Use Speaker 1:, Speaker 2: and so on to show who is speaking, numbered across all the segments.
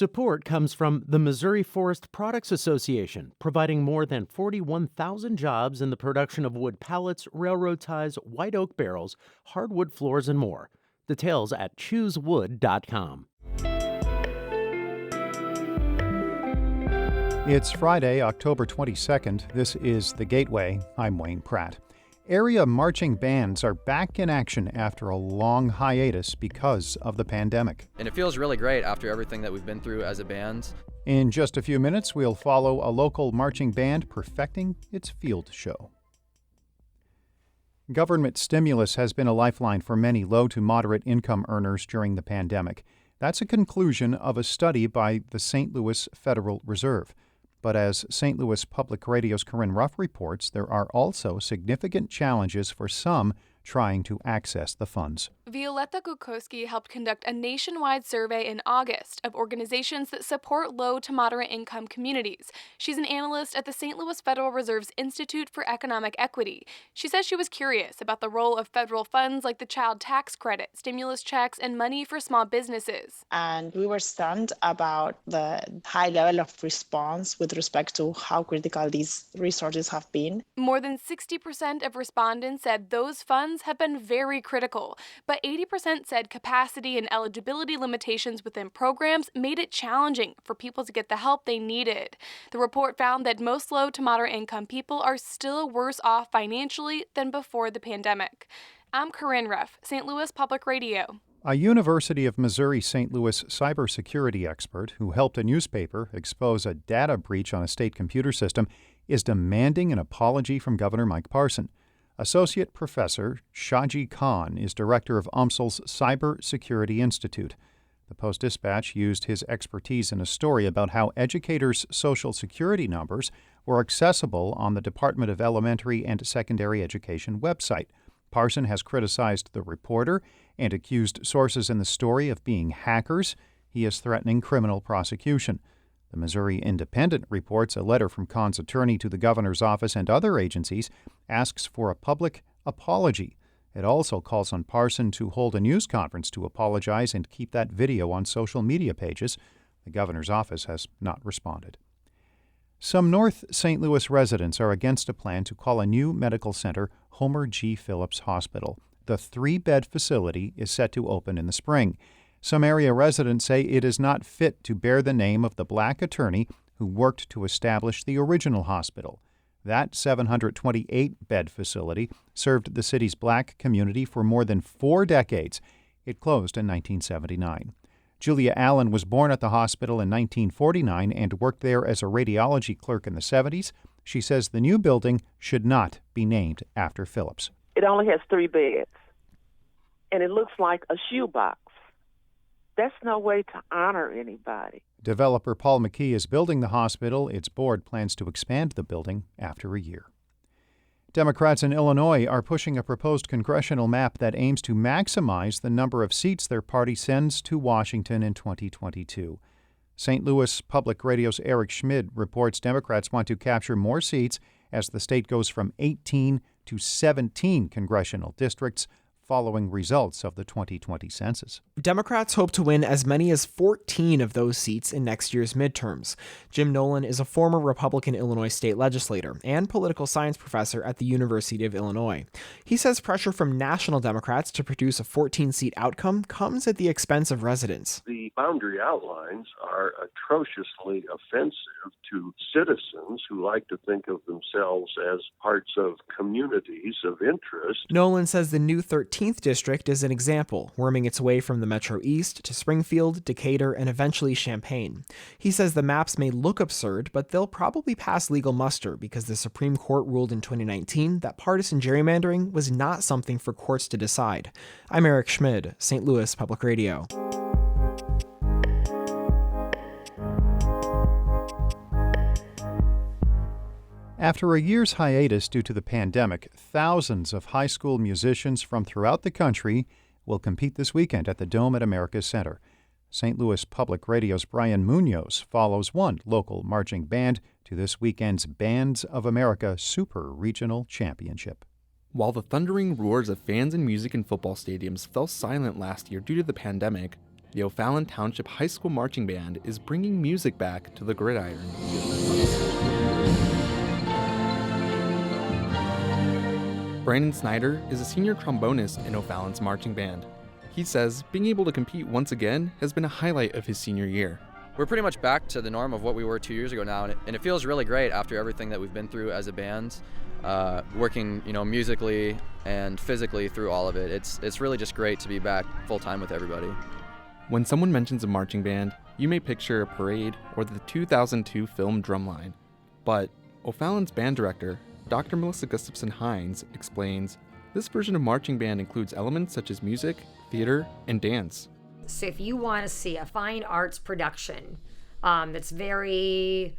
Speaker 1: Support comes from the Missouri Forest Products Association, providing more than 41,000 jobs in the production of wood pallets, railroad ties, white oak barrels, hardwood floors, and more. Details at choosewood.com.
Speaker 2: It's Friday, October 22nd. This is The Gateway. I'm Wayne Pratt. Area marching bands are back in action after a long hiatus because of the pandemic.
Speaker 3: And it feels really great after everything that we've been through as a band.
Speaker 2: In just a few minutes, we'll follow a local marching band perfecting its field show. Government stimulus has been a lifeline for many low to moderate income earners during the pandemic. That's a conclusion of a study by the St. Louis Federal Reserve. But as St. Louis Public Radio's Corinne Ruff reports, there are also significant challenges for some trying to access the funds.
Speaker 4: Violetta Gukowski helped conduct a nationwide survey in August of organizations that support low to moderate income communities. She's an analyst at the St. Louis Federal Reserve's Institute for Economic Equity. She says she was curious about the role of federal funds like the child tax credit, stimulus checks, and money for small businesses.
Speaker 5: And we were stunned about the high level of response with respect to how critical these resources have been.
Speaker 4: More than 60% of respondents said those funds have been very critical, but 80% said capacity and eligibility limitations within programs made it challenging for people to get the help they needed. The report found that most low to moderate income people are still worse off financially than before the pandemic. I'm Corinne Ruff, St. Louis Public Radio.
Speaker 2: A University of Missouri-St. Louis cybersecurity expert who helped a newspaper expose a data breach on a state computer system is demanding an apology from Governor Mike Parson. Associate Professor Shaji Khan is director of UMSL's Cyber Security Institute. The Post-Dispatch used his expertise in a story about how educators' Social Security numbers were accessible on the Department of Elementary and Secondary Education website. Parson has criticized the reporter and accused sources in the story of being hackers. He is threatening criminal prosecution. The Missouri Independent reports a letter from Kahn's attorney to the governor's office and other agencies asks for a public apology. It also calls on Parson to hold a news conference to apologize and keep that video on social media pages. The governor's office has not responded. Some North St. Louis residents are against a plan to call a new medical center Homer G. Phillips Hospital. The 3-bed facility is set to open in the spring. Some area residents say it is not fit to bear the name of the black attorney who worked to establish the original hospital. That 728-bed facility served the city's black community for more than 4 decades. It closed in 1979. Julia Allen was born at the hospital in 1949 and worked there as a radiology clerk in the 70s. She says the new building should not be named after Phillips.
Speaker 6: It only has 3 beds, and it looks like a shoebox. That's no way to honor anybody.
Speaker 2: Developer Paul McKee is building the hospital. Its board plans to expand the building after a year. Democrats in Illinois are pushing a proposed congressional map that aims to maximize the number of seats their party sends to Washington in 2022. St. Louis Public Radio's Eric Schmid reports Democrats want to capture more seats as the state goes from 18 to 17 congressional districts following results of the 2020 census.
Speaker 7: Democrats hope to win as many as 14 of those seats in next year's midterms. Jim Nolan is a former Republican Illinois state legislator and political science professor at the University of Illinois. He says pressure from national Democrats to produce a 14-seat outcome comes at the expense of residents.
Speaker 8: The boundary outlines are atrociously offensive to citizens who like to think of themselves as parts of communities of interest.
Speaker 7: Nolan says the new 13th district is an example, worming its way from the Metro East to Springfield, Decatur, and eventually Champaign. He says the maps may look absurd, but they'll probably pass legal muster because the Supreme Court ruled in 2019 that partisan gerrymandering was not something for courts to decide. I'm Eric Schmid, St. Louis Public Radio.
Speaker 2: After a year's hiatus due to the pandemic, thousands of high school musicians from throughout the country will compete this weekend at the Dome at America's Center. St. Louis Public Radio's Brian Munoz follows one local marching band to this weekend's Bands of America Super Regional Championship.
Speaker 9: While the thundering roars of fans and music in football stadiums fell silent last year due to the pandemic, the O'Fallon Township High School Marching Band is bringing music back to the gridiron. Brandon Snyder is a senior trombonist in O'Fallon's marching band. He says being able to compete once again has been a highlight of his senior year.
Speaker 3: We're pretty much back to the norm of what we were 2 years ago now, and it feels really great after everything that we've been through as a band, working, musically and physically through all of it. It's really just great to be back full time with everybody.
Speaker 9: When someone mentions a marching band, you may picture a parade or the 2002 film Drumline. But O'Fallon's band director, Dr. Melissa Gustafson-Hines, explains this version of marching band includes elements such as music, theater, and dance.
Speaker 10: So if you want to see a fine arts production that's very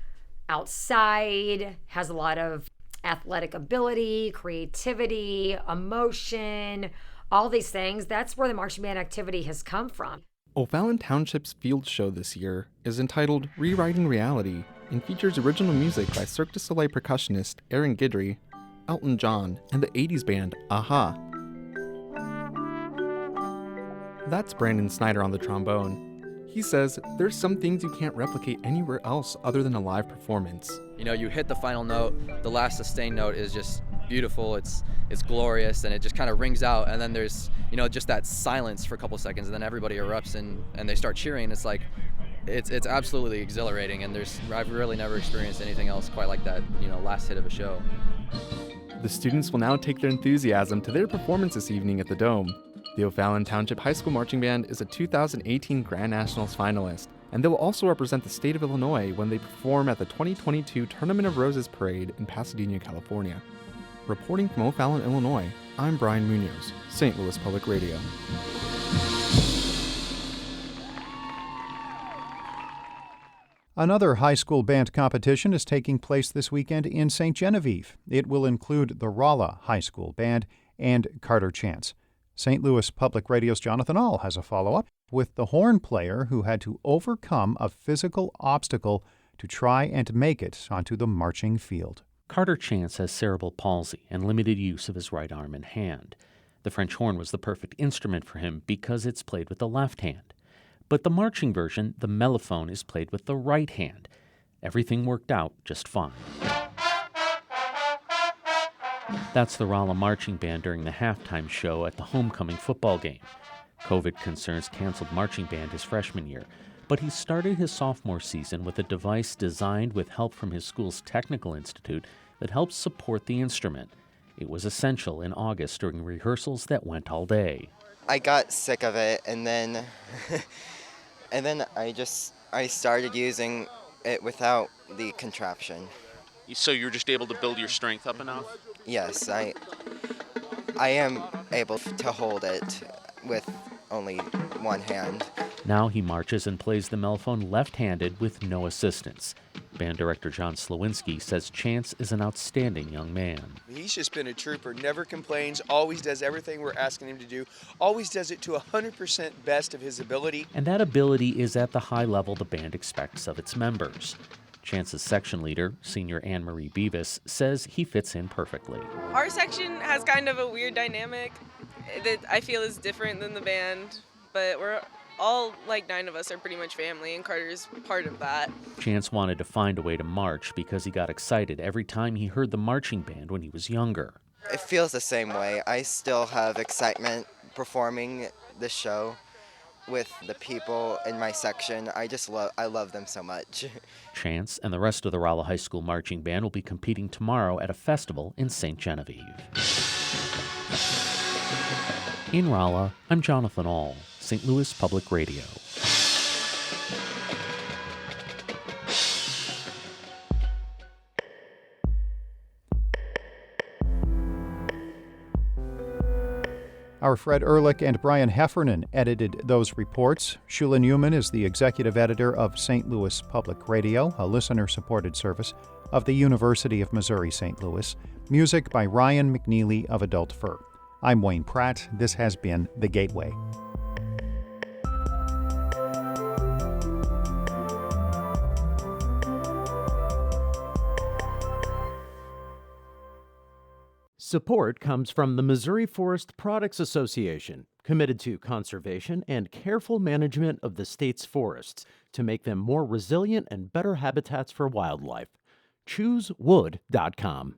Speaker 10: outside, has a lot of athletic ability, creativity, emotion, all these things, that's where the marching band activity has come from.
Speaker 9: O'Fallon Township's field show this year is entitled Rewriting Reality and features original music by Cirque du Soleil percussionist Aaron Guidry, Elton John, and the 80s band Aha. That's Brandon Snyder on the trombone. He says there's some things you can't replicate anywhere else other than a live performance.
Speaker 3: You hit the final note, the last sustained note is just beautiful, it's glorious, and it just kind of rings out, and then there's, just that silence for a couple seconds, and then everybody erupts and they start cheering. It's like, it's absolutely exhilarating, and I've really never experienced anything else quite like that, last hit of a show.
Speaker 9: The students will now take their enthusiasm to their performance this evening at the Dome. The O'Fallon Township High School Marching Band is a 2018 Grand Nationals finalist, and they will also represent the state of Illinois when they perform at the 2022 Tournament of Roses Parade in Pasadena, California. Reporting from O'Fallon, Illinois, I'm Brian Munoz, St. Louis Public Radio.
Speaker 2: Another high school band competition is taking place this weekend in St. Genevieve. It will include the Rolla High School Band and Carter Chance. St. Louis Public Radio's Jonathan Ahl has a follow-up with the horn player who had to overcome a physical obstacle to try and make it onto the marching field.
Speaker 1: Carter Chance has cerebral palsy and limited use of his right arm and hand. The French horn was the perfect instrument for him because it's played with the left hand. But the marching version, the mellophone, is played with the right hand. Everything worked out just fine. That's the Rolla Marching Band during the halftime show at the homecoming football game. COVID concerns canceled marching band his freshman year, but he started his sophomore season with a device designed with help from his school's technical institute that helps support the instrument. It was essential in August during rehearsals that went all day.
Speaker 11: I got sick of it, and then I started using it without the contraption.
Speaker 12: So you're just able to build your strength up enough?
Speaker 11: Yes, I am able to hold it with only one hand.
Speaker 1: Now he marches and plays the mellophone left-handed with no assistance. Band director John Slowinski says Chance is an outstanding young man.
Speaker 13: He's just been a trooper, never complains, always does everything we're asking him to do, always does it to 100% best of his ability.
Speaker 1: And that ability is at the high level the band expects of its members. Chance's section leader, senior Anne-Marie Beavis, says he fits in perfectly.
Speaker 14: Our section has kind of a weird dynamic that I feel is different than the band, but we're all, 9 of us are pretty much family, and Carter's part of that.
Speaker 1: Chance wanted to find a way to march because he got excited every time he heard the marching band when he was younger.
Speaker 11: It feels the same way. I still have excitement performing the show with the people in my section. I love them so much.
Speaker 1: Chance and the rest of the Rolla High School Marching Band will be competing tomorrow at a festival in St. Genevieve. In Rolla, I'm Jonathan Ahl, St. Louis Public Radio.
Speaker 2: Our Fred Ehrlich and Brian Heffernan edited those reports. Shula Newman is the executive editor of St. Louis Public Radio, a listener-supported service of the University of Missouri-St. Louis. Music by Ryan McNeely of Adult Fur. I'm Wayne Pratt. This has been The Gateway.
Speaker 1: Support comes from the Missouri Forest Products Association, committed to conservation and careful management of the state's forests to make them more resilient and better habitats for wildlife. ChooseWood.com.